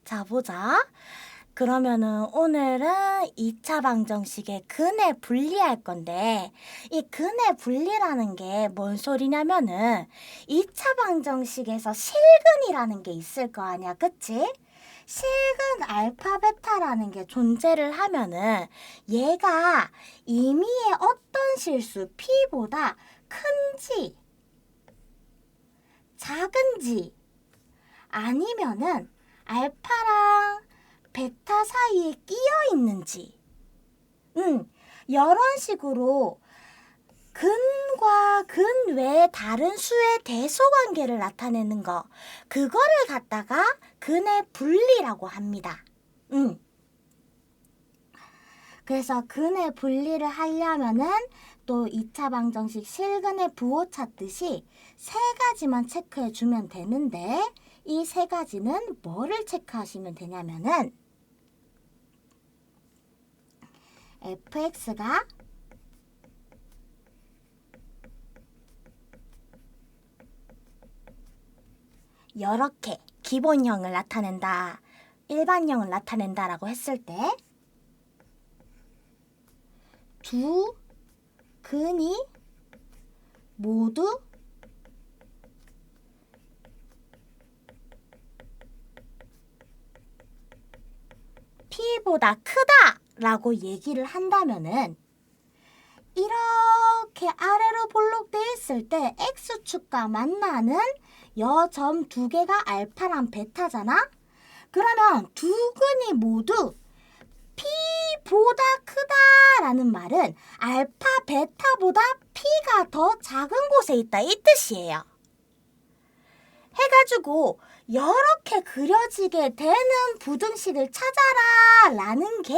자, 보자. 그러면은 오늘은 2차 방정식의 근의 분리할 건데, 이 근의 분리라는 게 뭔 소리냐면은 2차 방정식에서 실근이라는 게 있을 거 아니야, 그치? 실근 알파 베타라는 게 존재를 하면은 얘가 임의의 어떤 실수 p보다 큰지 작은지 아니면은 알파랑 베타 사이에 끼어 있는지 이런 식으로 근과 근 외의 다른 수의 대소관계를 나타내는 거, 그거를 갖다가 근의 분리라고 합니다. 그래서 근의 분리를 하려면은 또 2차 방정식 실근의 부호 찾듯이 세 가지만 체크해 주면 되는데, 이 세 가지는 뭐를 체크하시면 되냐면은 fx가 이렇게 기본형을 나타낸다, 일반형을 나타낸다라고 했을 때 두 근이 모두 p보다 크다라고 얘기를 한다면은 이렇게 아래로 볼록돼 있을 때 x축과 만나는 여 점 두 개가 알파랑 베타잖아? 그러면 두 근이 모두 p보다 크다라는 말은 알파, 베타보다 p가 더 작은 곳에 있다, 이 뜻이에요. 해가지고 이렇게 그려지게 되는 부등식을 찾아라 라는 게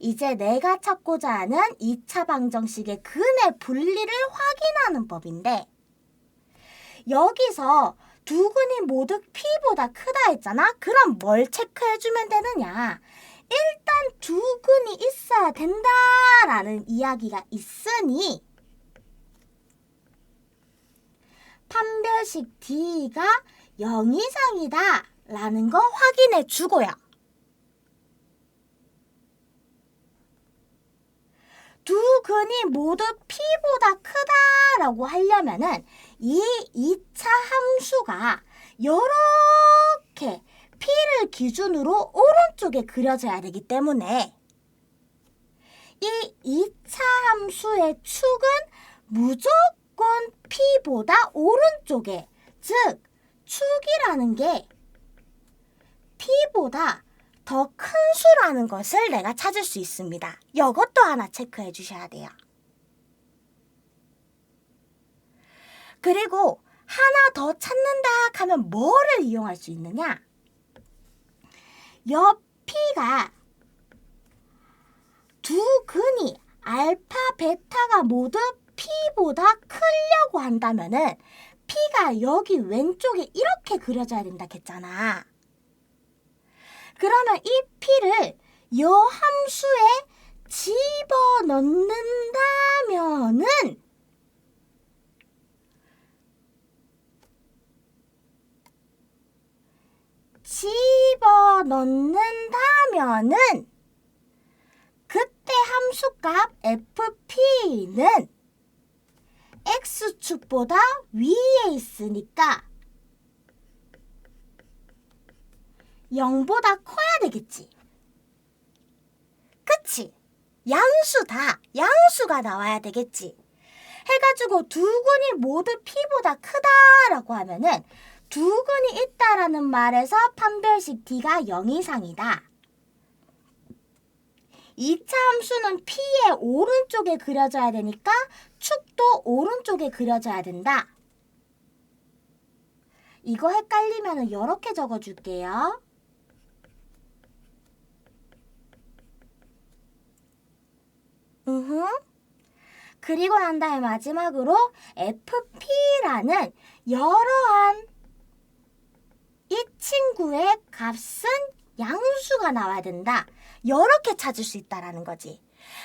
이제 내가 찾고자 하는 2차 방정식의 근의 분리를 확인하는 법인데, 여기서 두 근이 모두 p보다 크다 했잖아? 그럼 뭘 체크해주면 되느냐? 일단 두 근이 있어야 된다라는 이야기가 있으니 판별식 D가 0 이상이다 라는 거 확인해 주고요. 두 근이 모두 p보다 크다라고 하려면은 이 2차 함수가 이렇게 p를 기준으로 오른쪽에 그려져야 되기 때문에 이 2차 함수의 축은 무조건 p보다 오른쪽에, 즉 축이라는 게 p보다 더 큰 수라는 것을 내가 찾을 수 있습니다. 이것도 하나 체크해 주셔야 돼요. 그리고 하나 더 찾는다 하면 뭐를 이용할 수 있느냐? 여 p가 두 근이 알파, 베타가 모두 p보다 크려고 한다면은 p가 여기 왼쪽에 이렇게 그려져야 된다 했잖아. 그러면 이 p를 요 함수에 집어넣는다면은 그때 함수값 fp는 x축보다 위에 있으니까 0보다 커야 되겠지. 그치? 양수가 나와야 되겠지. 해가지고 두 근이 모두 p보다 크다라고 하면은 두 근이 있다라는 말에서 판별식 D가 0 이상이다. 2차 함수는 p의 오른쪽에 그려져야 되니까 축도 오른쪽에 그려져야 된다. 이거 헷갈리면 이렇게 적어줄게요. 그리고 난 다음에 마지막으로 fp라는 여러한 이 친구의 값은 양수가 나와야 된다. 이렇게 찾을 수 있다라는 거지.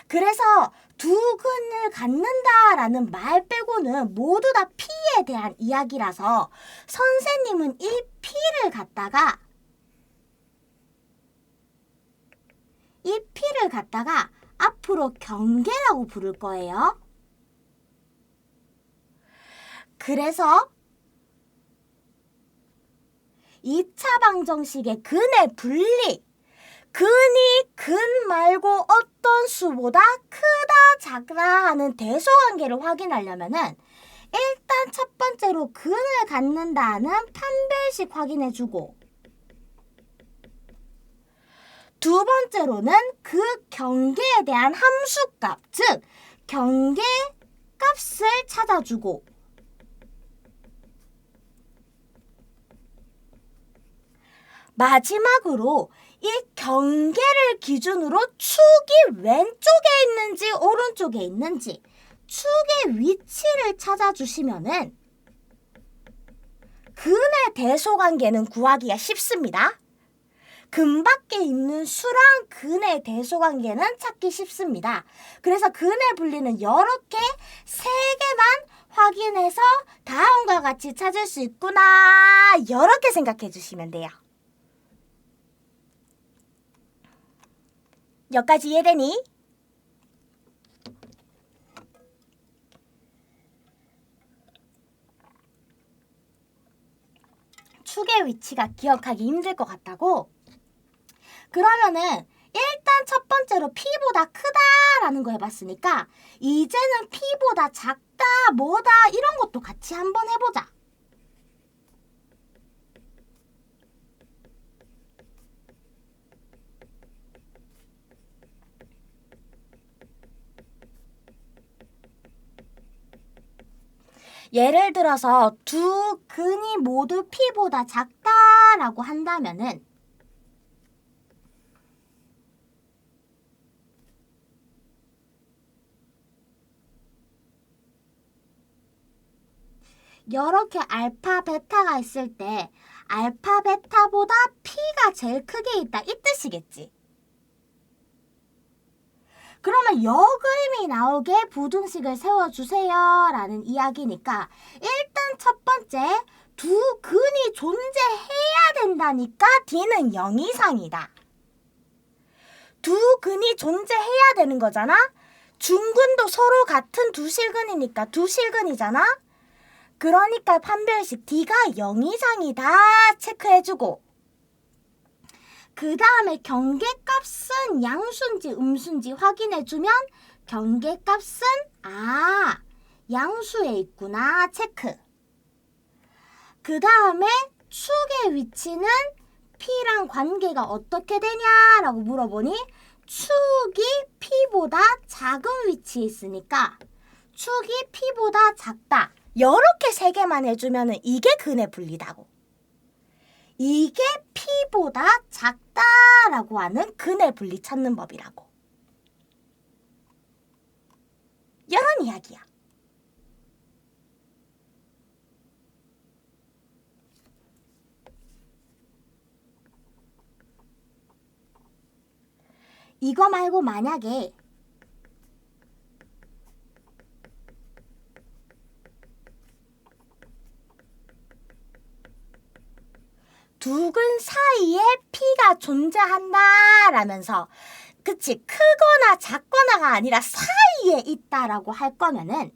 그래서 두 근을 갖는다라는 말 빼고는 모두 다 p에 대한 이야기라서 선생님은 이 p를 갖다가 이 P를 갖다가 앞으로 경계라고 부를 거예요. 그래서 2차 방정식의 근의 분리, 근이 근 말고 어떤 수보다 크다 작다 하는 대소관계를 확인하려면은 일단 첫 번째로 근을 갖는다는 판별식 확인해주고, 두 번째로는 그 경계에 대한 함수값, 즉 경계 값을 찾아주고, 마지막으로 이 경계를 기준으로 축이 왼쪽에 있는지 오른쪽에 있는지 축의 위치를 찾아주시면은 근의 대소관계는 구하기가 쉽습니다. 근 밖에 있는 수랑 근의 대소관계는 찾기 쉽습니다. 그래서 근의 분리는 이렇게 세 개만 확인해서 다음과 같이 찾을 수 있구나, 이렇게 생각해 주시면 돼요. 여기까지 이해되니? 축의 위치가 기억하기 힘들 것 같다고? 그러면은 일단 첫 번째로 P보다 크다라는 거 해봤으니까 이제는 P보다 작다, 뭐다 이런 것도 같이 한번 해보자. 예를 들어서 두 근이 모두 P보다 작다라고 한다면은 이렇게 알파, 베타가 있을 때 알파, 베타보다 P가 제일 크게 있다 이 뜻이겠지. 그러면 요 그림이 나오게 부등식을 세워주세요 라는 이야기니까 일단 첫 번째 두 근이 존재해야 된다니까 D는 0 이상이다. 두 근이 존재해야 되는 거잖아. 중근도 서로 같은 두 실근이니까 두 실근이잖아. 그러니까 판별식 D가 0 이상이다 체크해주고, 그 다음에 경계값은 양수인지 음수인지 확인해주면 경계값은 양수에 있구나 체크. 그 다음에 축의 위치는 P랑 관계가 어떻게 되냐라고 물어보니 축이 P보다 작은 위치에 있으니까 축이 P보다 작다. 이렇게 세 개만 해주면 이게 근의 분리다고. 이게 P보다 작다라고 하는 근의 분리 찾는 법이라고. 이런 이야기야. 이거 말고 만약에 두 근 사이에 P가 존재한다 라면서, 그치, 크거나 작거나가 아니라 사이에 있다라고 할 거면은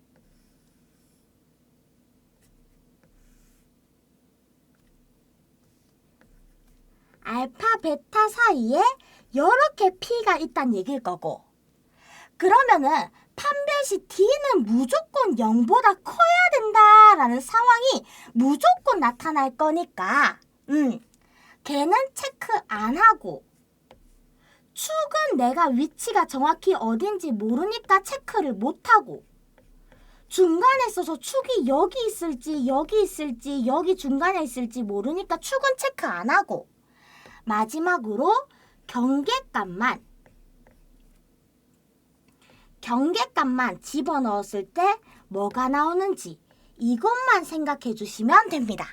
알파, 베타 사이에 이렇게 P가 있다는 얘기일 거고, 그러면은 판별식 D는 무조건 0보다 커야 된다라는 상황이 무조건 나타날 거니까 걔는 체크 안 하고, 축은 내가 위치가 정확히 어딘지 모르니까 체크를 못 하고, 중간에 있어서 축이 여기 있을지 여기 있을지 여기 중간에 있을지 모르니까 축은 체크 안 하고, 마지막으로 경계값만 집어넣었을 때 뭐가 나오는지 이것만 생각해 주시면 됩니다.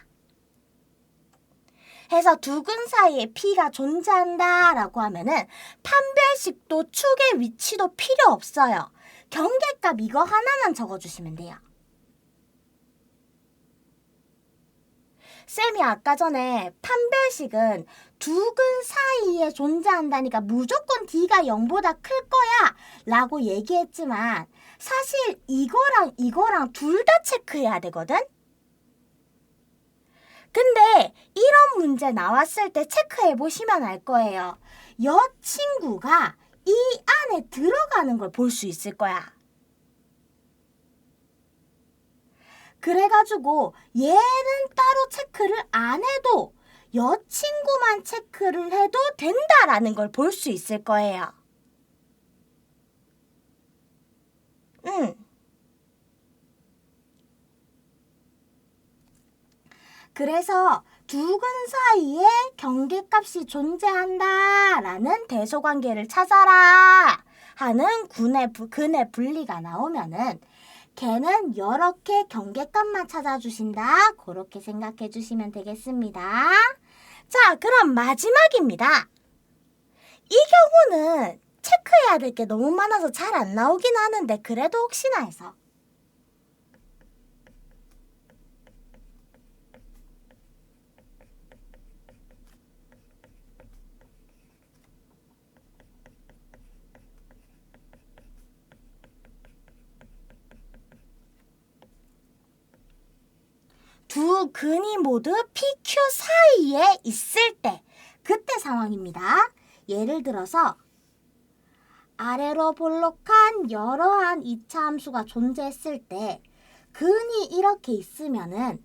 해서 두 근 사이에 P가 존재한다라고 하면은 판별식도 축의 위치도 필요 없어요. 경계값 이거 하나만 적어주시면 돼요. 쌤이 아까 전에 판별식은 두 근 사이에 존재한다니까 무조건 D가 0보다 클 거야 라고 얘기했지만 사실 이거랑 둘 다 체크해야 되거든? 근데 이런 문제 나왔을 때 체크해 보시면 알 거예요. 여 친구가 이 안에 들어가는 걸 볼 수 있을 거야. 그래가지고 얘는 따로 체크를 안 해도 여 친구만 체크를 해도 된다라는 걸 볼 수 있을 거예요. 그래서 두 근 사이에 경계값이 존재한다라는 대소관계를 찾아라 하는 근의 분리가 나오면은 걔는 이렇게 경계값만 찾아주신다. 그렇게 생각해 주시면 되겠습니다. 자, 그럼 마지막입니다. 이 경우는 체크해야 될 게 너무 많아서 잘 안 나오긴 하는데 그래도 혹시나 해서 두 근이 모두 PQ 사이에 있을 때 그때 상황입니다. 예를 들어서 아래로 볼록한 여러한 2차 함수가 존재했을 때 근이 이렇게 있으면은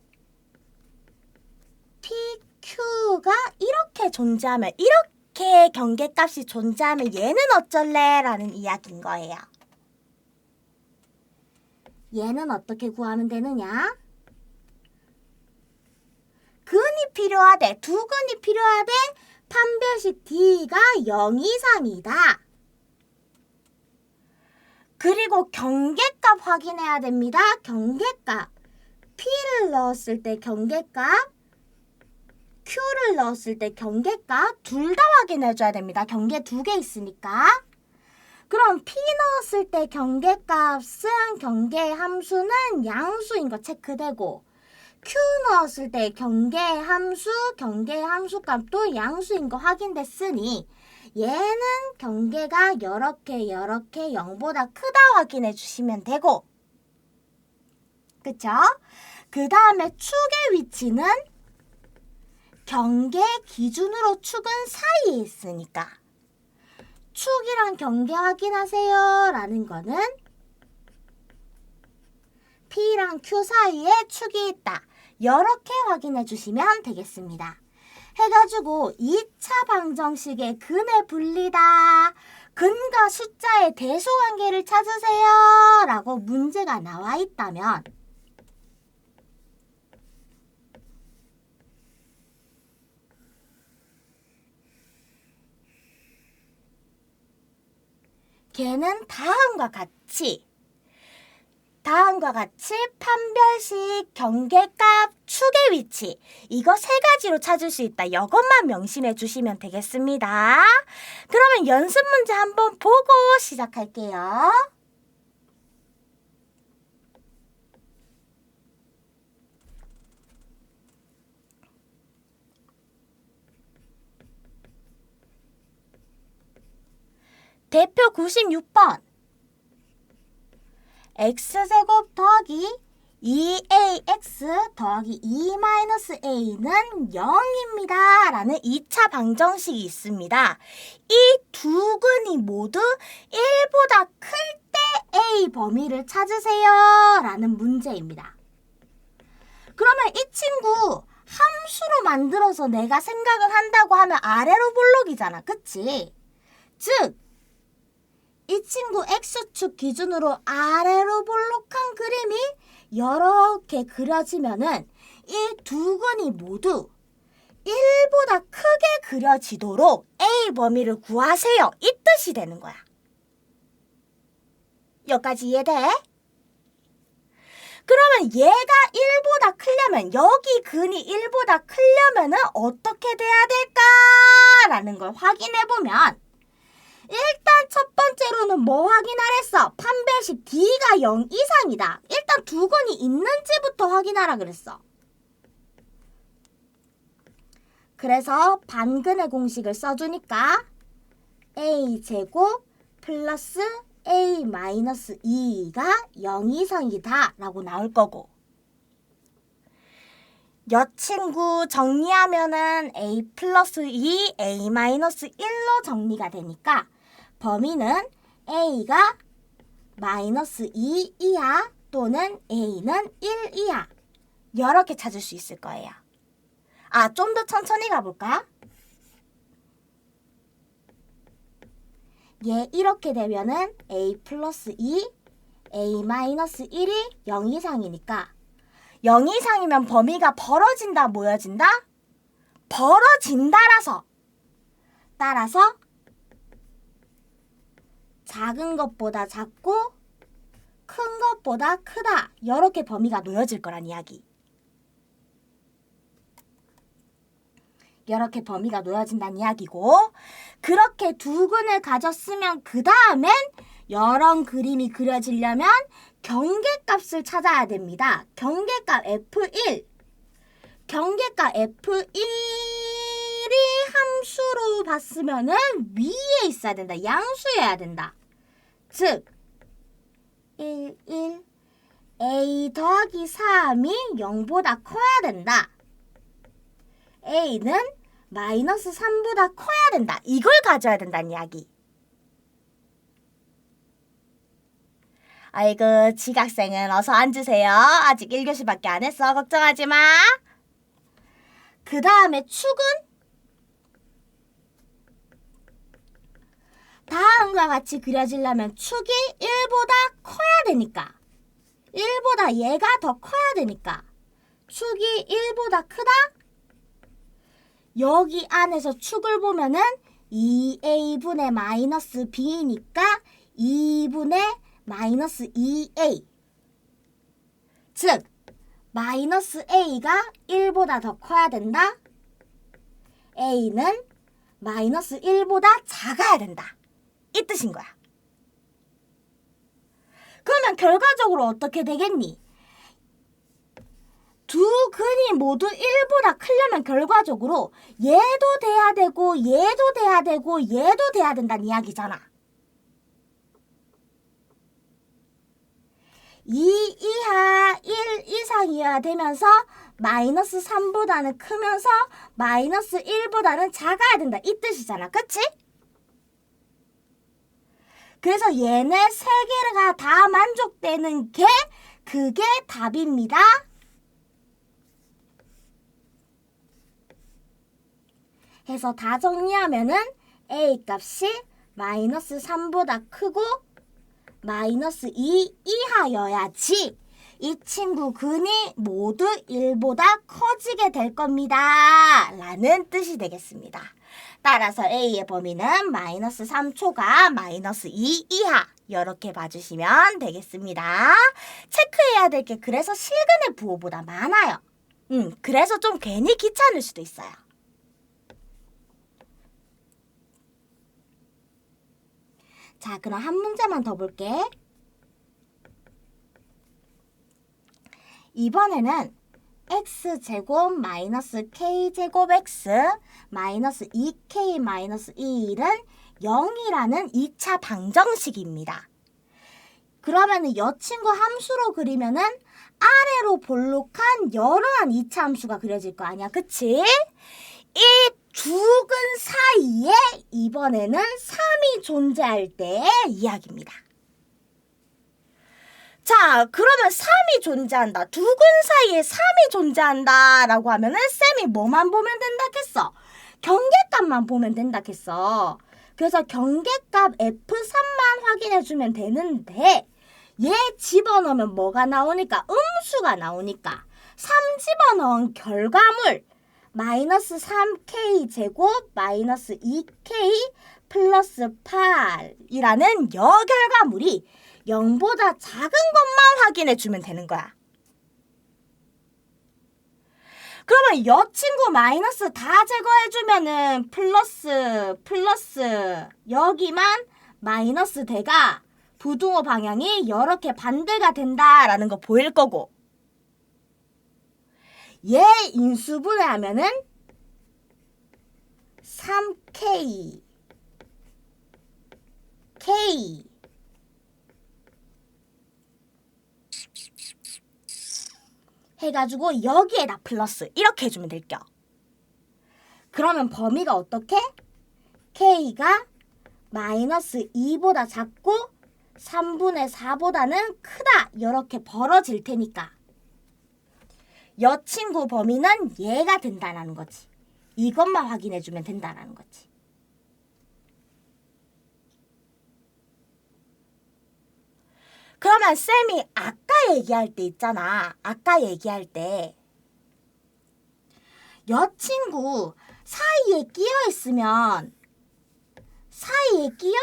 PQ가 이렇게 존재하면 이렇게 경계값이 존재하면 얘는 어쩔래? 라는 이야기인 거예요. 얘는 어떻게 구하면 되느냐? 근이 필요하대. 두 근이 필요하대. 판별식 D가 0 이상이다. 그리고 경계값 확인해야 됩니다. 경계값. P를 넣었을 때 경계값, Q를 넣었을 때 경계값 둘 다 확인해줘야 됩니다. 경계 두 개 있으니까. 그럼 P 넣었을 때 경계값은 경계 함수는 양수인 거 체크되고 Q 넣었을 때 경계 함수 값도 양수인 거 확인됐으니 얘는 경계가 이렇게 0보다 크다 확인해 주시면 되고 그쵸? 그 다음에 축의 위치는 경계 기준으로 축은 사이에 있으니까 축이랑 경계 확인하세요 라는 거는 P랑 Q 사이에 축이 있다. 이렇게 확인해 주시면 되겠습니다. 해가지고 2차 방정식의 근의 분리다. 근과 숫자의 대소관계를 찾으세요. 라고 문제가 나와 있다면 걔는 다음과 같이 판별식, 경계값, 축의 위치 이거 세 가지로 찾을 수 있다. 이것만 명심해 주시면 되겠습니다. 그러면 연습 문제 한번 보고 시작할게요. 대표 96번 x제곱 더하기 2ax 더하기 2-a는 0입니다. 라는 2차 방정식이 있습니다. 이 두 근이 모두 1보다 클 때 a 범위를 찾으세요. 라는 문제입니다. 그러면 이 친구 함수로 만들어서 내가 생각을 한다고 하면 아래로 볼록이잖아. 그치? 즉 이 친구 X축 기준으로 아래로 볼록한 그림이 이렇게 그려지면은 이 두 근이 모두 1보다 크게 그려지도록 A 범위를 구하세요. 이 뜻이 되는 거야. 여기까지 이해돼? 그러면 얘가 1보다 크려면 여기 근이 1보다 크려면은 어떻게 돼야 될까라는 걸 확인해보면 일단 첫 번째로는 뭐 확인하랬어? 판별식 D가 0 이상이다. 일단 두 근이 있는지부터 확인하라 그랬어. 그래서 반근의 공식을 써주니까 a제곱 플러스 a 마이너스 2가 0 이상이다 라고 나올 거고, 여 친구 정리하면은 a 플러스 2, a 마이너스 1로 정리가 되니까 범위는 a가 마이너스 2 이하 또는 a는 1 이하 이렇게 찾을 수 있을 거예요. 좀 더 천천히 가볼까? 이렇게 되면은 a 플러스 2, a 마이너스 1이 0 이상이니까 0 이상이면 범위가 벌어진다, 모여진다? 벌어진다라서. 따라서 작은 것보다 작고 큰 것보다 크다. 이렇게 범위가 놓여질 거란 이야기. 이렇게 범위가 놓여진다는 이야기고, 그렇게 두 근을 가졌으면 그 다음엔 이런 그림이 그려지려면 경계값을 찾아야 됩니다. 경계값 F1. 경계값 F1이 함수로 봤으면은 위에 있어야 된다. 양수여야 된다. 즉 1, 1, a 더하기 3이 0보다 커야 된다. a는 마이너스 3보다 커야 된다. 이걸 가져야 된다는 이야기. 아이고, 지각생은 어서 앉으세요. 아직 1교시밖에 안 했어. 걱정하지 마. 그 다음에 축은 다음과 같이 그려지려면 축이 1보다 커야 되니까, 1보다 얘가 더 커야 되니까 축이 1보다 크다? 여기 안에서 축을 보면은 2a분의 마이너스 b니까 2분의 마이너스 2a. 즉 마이너스 a가 1보다 더 커야 된다. a는 마이너스 1보다 작아야 된다. 이 뜻인 거야. 그러면 결과적으로 어떻게 되겠니? 두 근이 모두 1보다 크려면 결과적으로 얘도 돼야 되고 얘도 돼야 되고 얘도 돼야 된다는 이야기잖아. 2 이하 1 이상이어야 되면서 마이너스 3보다는 크면서 마이너스 1보다는 작아야 된다. 이 뜻이잖아. 그치? 그래서 얘네 세 개가 다 만족되는 게 그게 답입니다. 해서 다 정리하면은 a 값이 마이너스 3보다 크고 마이너스 2 이하여야지 이 친구 근이 모두 1보다 커지게 될 겁니다. 라는 뜻이 되겠습니다. 따라서 a의 범위는 마이너스 3초가 마이너스 2 이하 이렇게 봐주시면 되겠습니다. 체크해야 될 게 그래서 실근의 부호보다 많아요. 그래서 좀 괜히 귀찮을 수도 있어요. 자, 그럼 한 문제만 더 볼게. 이번에는 x제곱 마이너스 k제곱 x 마이너스 2k 마이너스 1은 0이라는 2차 방정식입니다. 그러면 이 친구 함수로 그리면은 아래로 볼록한 여러한 2차 함수가 그려질 거 아니야. 그치? 이 두 근 사이에 이번에는 3이 존재할 때의 이야기입니다. 자, 그러면 3이 존재한다. 두 근 사이에 3이 존재한다 라고 하면은 쌤이 뭐만 보면 된다 했어? 경계값만 보면 된다 했어. 그래서 경계값 F3만 확인해주면 되는데 얘 집어넣으면 뭐가 나오니까? 음수가 나오니까 3 집어넣은 결과물 마이너스 3k 제곱 마이너스 2k 플러스 8이라는 여결과물이 0보다 작은 것만 확인해주면 되는 거야. 그러면 여 친구 마이너스 다 제거해주면은 플러스 여기만 마이너스 돼가 부등호 방향이 이렇게 반대가 된다라는 거 보일 거고, 얘 인수분해하면은 3K K 해가지고 여기에다 플러스 이렇게 해주면 될겨. 그러면 범위가 어떻게? K가 마이너스 2보다 작고 3분의 4보다는 크다. 이렇게 벌어질 테니까 여 친구 범위는 얘가 된다는 거지. 이것만 확인해주면 된다는 거지. 그러면 쌤이 아까 얘기할 때 있잖아. 아까 얘기할 때 여 친구 사이에 끼어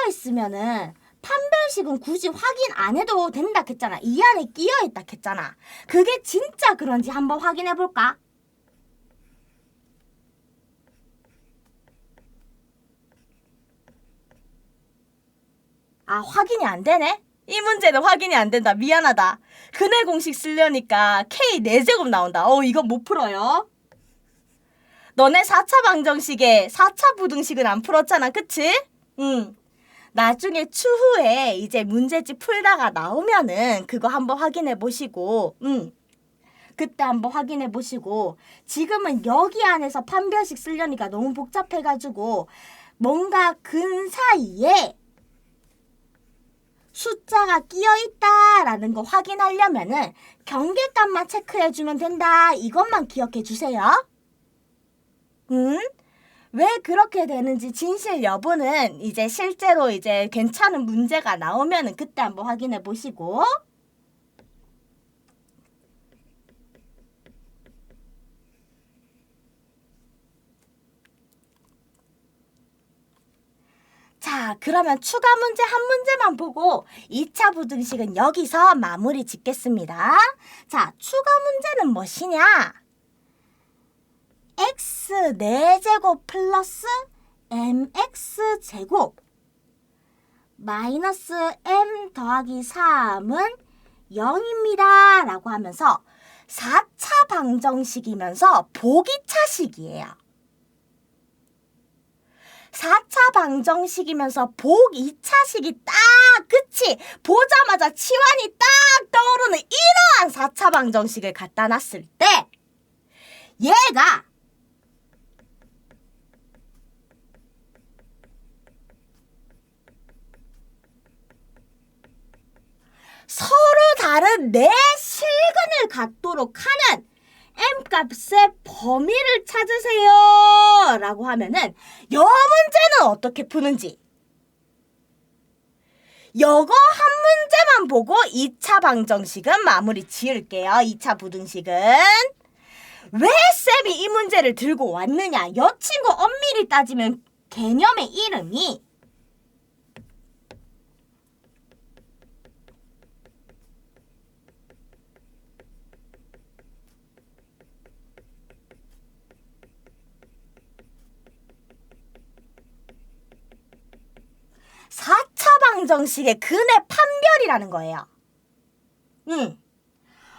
있으면은 판별식은 굳이 확인 안 해도 된다 했잖아. 이 안에 끼어 있다 했잖아. 그게 진짜 그런지 한번 확인해 볼까? 아, 확인이 안 되네? 이 문제는 확인이 안 된다. 미안하다. 근해 공식 쓰려니까 K 4제곱 나온다. 이거 못 풀어요. 너네 4차 방정식에 4차 부등식은 안 풀었잖아. 그치? 응. 나중에 추후에 이제 문제집 풀다가 나오면은 그거 한번 확인해 보시고, 그때 한번 확인해 보시고, 지금은 여기 안에서 판별식 쓰려니까 너무 복잡해가지고, 뭔가 근 사이에 숫자가 끼어있다라는 거 확인하려면은 경계값만 체크해주면 된다. 이것만 기억해 주세요. 왜 그렇게 되는지 진실 여부는 이제 실제로 이제 괜찮은 문제가 나오면은 그때 한번 확인해 보시고. 자, 그러면 추가 문제 한 문제만 보고 2차 부등식은 여기서 마무리 짓겠습니다. 자, 추가 문제는 무엇이냐? x 4제곱 플러스 mx제곱 마이너스 m 더하기 3은 0입니다. 라고 하면서 4차 방정식이면서 보기차식이에요. 4차 방정식이면서 복 2차식이 딱, 그치? 보자마자 치환이 딱 떠오르는 이러한 4차 방정식을 갖다 놨을 때 얘가 서로 다른 네 실근을 갖도록 하는 m값의 범위를 찾으세요 라고 하면은 여 문제는 어떻게 푸는지 요거 한 문제만 보고 2차 방정식은 마무리 지을게요. 2차 부등식은 왜 쌤이 이 문제를 들고 왔느냐. 여 친구 엄밀히 따지면 개념의 이름이 4차 방정식의 근의 판별이라는 거예요.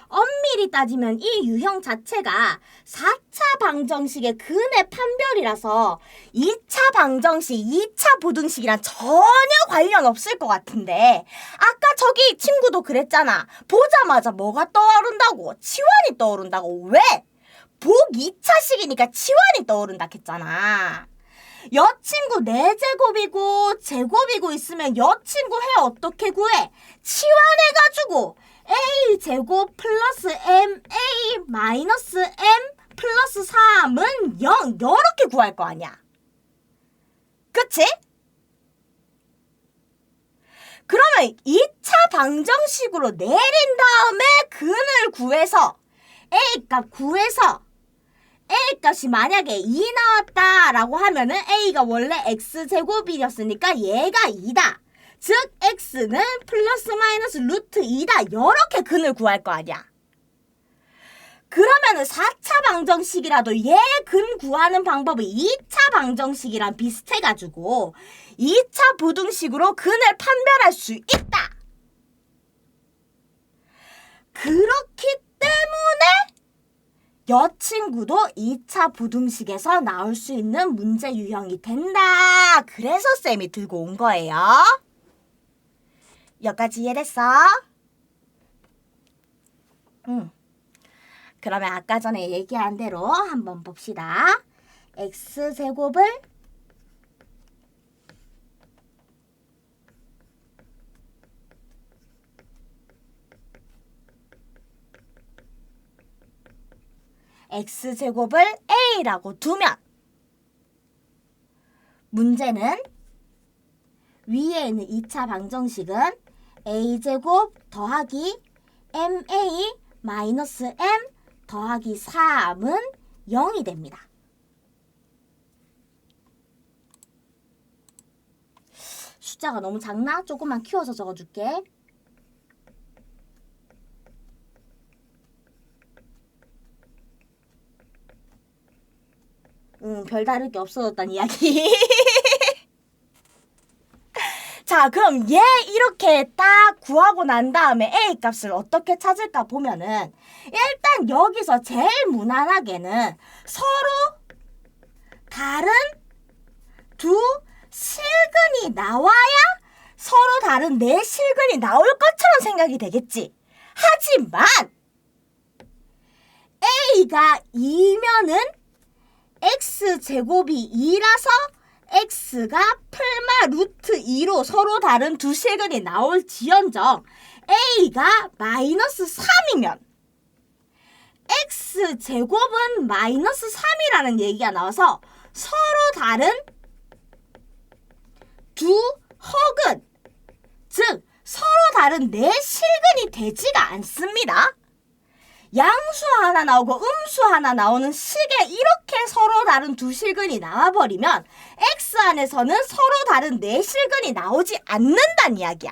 엄밀히 따지면 이 유형 자체가 4차 방정식의 근의 판별이라서 2차 방정식, 2차 부등식이랑 전혀 관련 없을 것 같은데 아까 저기 친구도 그랬잖아. 보자마자 뭐가 떠오른다고? 치환이 떠오른다고. 왜? 복 2차식이니까 치환이 떠오른다 했잖아. 여 친구 4제곱이고 제곱이고 있으면 여 친구 해 어떻게 구해? 치환해가지고 a제곱 플러스 ma 마이너스 m 플러스 3은 0 이렇게 구할 거 아니야. 그치? 그러면 2차 방정식으로 내린 다음에 근을 구해서 a값 구해서 a값이 만약에 2 나왔다라고 하면은 a가 원래 x제곱이었으니까 얘가 2다. 즉 x는 플러스 마이너스 루트 2다. 이렇게 근을 구할 거 아니야. 그러면은 4차 방정식이라도 얘 근 구하는 방법이 2차 방정식이랑 비슷해가지고 2차 부등식으로 근을 판별할 수 있다. 그렇기 때문에 여 친구도 2차 부등식에서 나올 수 있는 문제 유형이 된다. 그래서 쌤이 들고 온 거예요. 여기까지 이해됐어? 그러면 아까 전에 얘기한 대로 한번 봅시다. x제곱을 x제곱을 a라고 두면 문제는 위에 있는 2차 방정식은 a제곱 더하기 ma 마이너스 m 더하기 3은 0이 됩니다. 숫자가 너무 작나? 조금만 키워서 적어줄게. 별다를 게 없어졌다는 이야기. 자, 그럼 얘 이렇게 딱 구하고 난 다음에 A 값을 어떻게 찾을까 보면은 일단 여기서 제일 무난하게는 서로 다른 두 실근이 나와야 서로 다른 네 실근이 나올 것처럼 생각이 되겠지. 하지만 A가 2면은 x제곱이 2라서 x가 풀마 루트 2로 서로 다른 두 실근이 나올지언정 a가 마이너스 3이면 x제곱은 마이너스 3이라는 얘기가 나와서 서로 다른 두 허근, 즉 서로 다른 네 실근이 되지가 않습니다. 양수 하나 나오고 음수 하나 나오는 식에 이렇게 서로 다른 두 실근이 나와버리면 x 안에서는 서로 다른 네 실근이 나오지 않는다는 이야기야.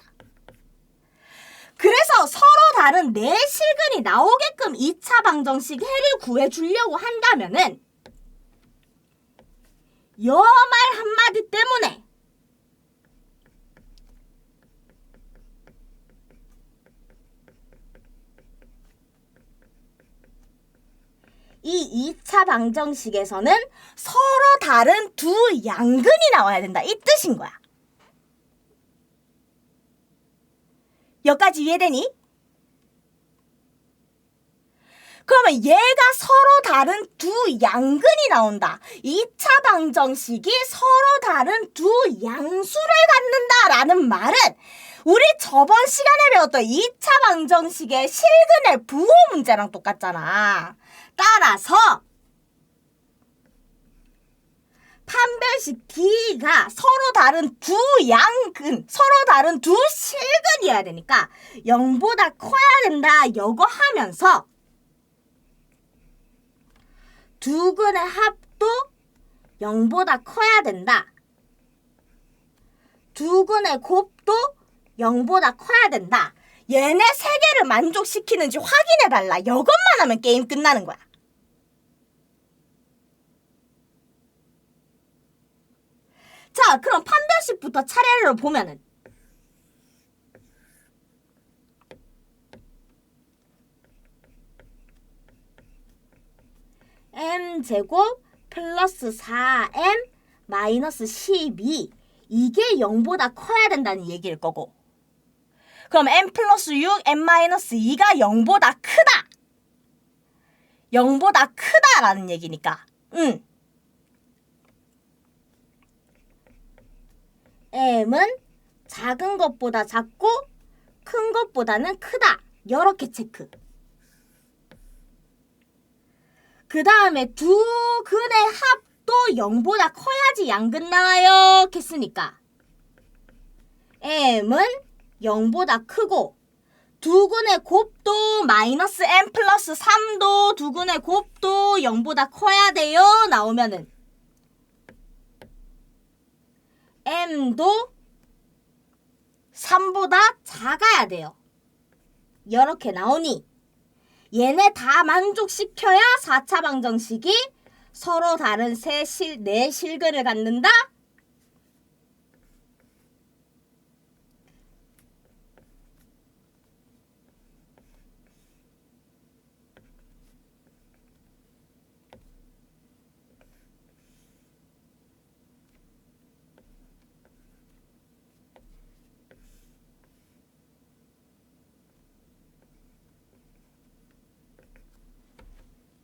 그래서 서로 다른 네 실근이 나오게끔 2차 방정식 해를 구해주려고 한다면은 여 말 한마디 때문에 이 2차 방정식에서는 서로 다른 두 양근이 나와야 된다. 이 뜻인 거야. 여기까지 이해되니? 그러면 얘가 서로 다른 두 양근이 나온다. 2차 방정식이 서로 다른 두 양수를 갖는다라는 말은 우리 저번 시간에 배웠던 2차 방정식의 실근의 부호 문제랑 똑같잖아. 따라서 판별식 D가 서로 다른 두 양근, 서로 다른 두 실근이어야 되니까 0보다 커야 된다. 요거 하면서 두 근의 합도 0보다 커야 된다. 두 근의 곱도 0보다 커야 된다. 얘네 세 개를 만족시키는지 확인해달라. 이것만 하면 게임 끝나는 거야. 자, 그럼 판별식부터 차례로 보면은 m제곱 플러스 4m 마이너스 12 이게 0보다 커야 된다는 얘기일 거고 그럼 m 플러스 6, m 마이너스 2가 0보다 크다. 0보다 크다라는 얘기니까 m은 작은 것보다 작고 큰 것보다는 크다. 이렇게 체크. 그 다음에 두 근의 합도 0보다 커야지 양근 나와요. 했으니까 m은 0보다 크고 두 근의 곱도 마이너스 m 플러스 3도 두 근의 곱도 0보다 커야 돼요. 나오면은 m도 3보다 작아야 돼요. 이렇게 나오니 얘네 다 만족시켜야 4차 방정식이 서로 다른 네 실근을 갖는다.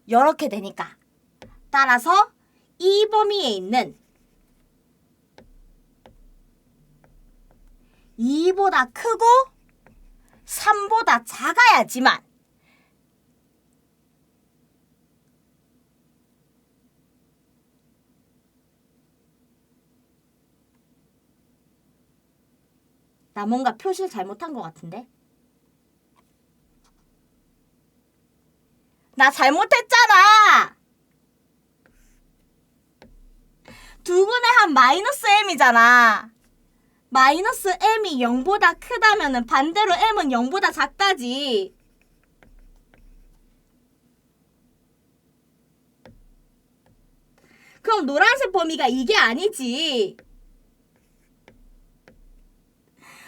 이렇게 되니까 따라서 이 범위에 있는 2보다 크고 3보다 작아야지만 나 뭔가 표시를 잘못한 것 같은데? 나 잘못했잖아! 두근의 한 마이너스 m이잖아. 마이너스 m이 0보다 크다면은 반대로 m은 0보다 작다지. 그럼 노란색 범위가 이게 아니지.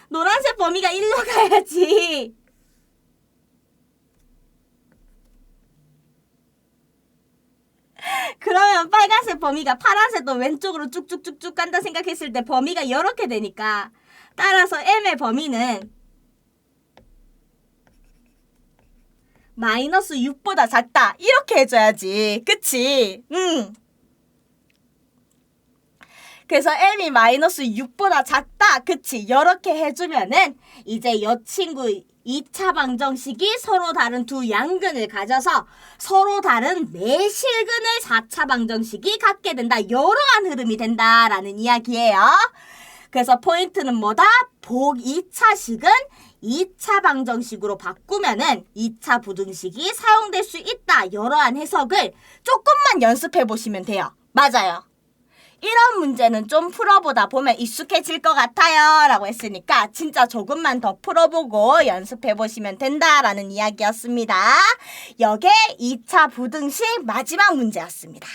노란색 범위가 1로 가야지. 그러면 빨간색 범위가 파란색도 왼쪽으로 쭉쭉쭉쭉 간다 생각했을 때 범위가 이렇게 되니까 따라서 m의 범위는 마이너스 6보다 작다. 이렇게 해줘야지. 그치? 그래서 m이 마이너스 6보다 작다. 그치? 이렇게 해주면은 이제 이 친구 2차 방정식이 서로 다른 두 양근을 가져서 서로 다른 내실근을 4차 방정식이 갖게 된다. 이러한 흐름이 된다라는 이야기예요. 그래서 포인트는 뭐다? 복 2차식은 2차 방정식으로 바꾸면은 2차 부등식이 사용될 수 있다. 이러한 해석을 조금만 연습해 보시면 돼요. 맞아요. 이런 문제는 좀 풀어보다 보면 익숙해질 것 같아요 라고 했으니까 진짜 조금만 더 풀어보고 연습해보시면 된다라는 이야기였습니다. 이게 2차 부등식 마지막 문제였습니다.